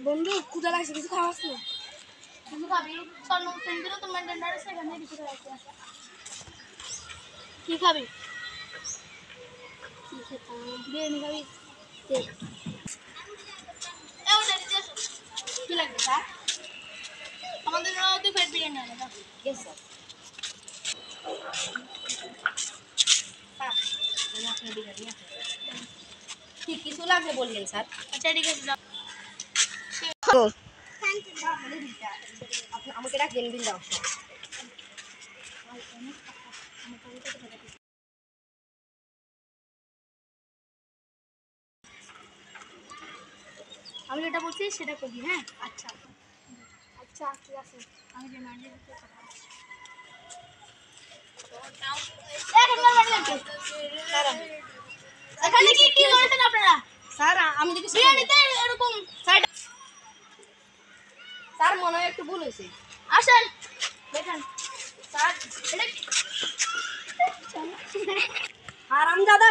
বন্ধু কুদা লাগছে, কিছু খাওয়াস না? কিছু খাবি? স্বর্ণ ফ্রেন্ডেরও তো মেনটেন্ডার আছে, এখানে কিছু খাওয়াচ্ছে। কি খাবি? কি খেতাম? বিরিয়ানি খাবি? কি লাগবে স্যার? আমাদের জন্য 2 প্লেট বিরিয়ানি আনে দাও। Yes sir. ঠিক কিছু লাগবে বললেন স্যার। আচ্ছা ঠিক আছে দাও। আমাকে ডাকবেন, বিল দাও। আমি যেটা বলছি সেটা করবি, হ্যাঁ? আচ্ছা আচ্ছা, ঠিক আছে। আমি যে ম্যানেজার এখানে কি কি করেছেন আপনারা? স্যার আমি যদি বিরিয়ানিতে এরকম স্যার মনে হয় একটু ভুল হয়েছে। আসেন দেখেন স্যার এটা কি? হারামজাদা,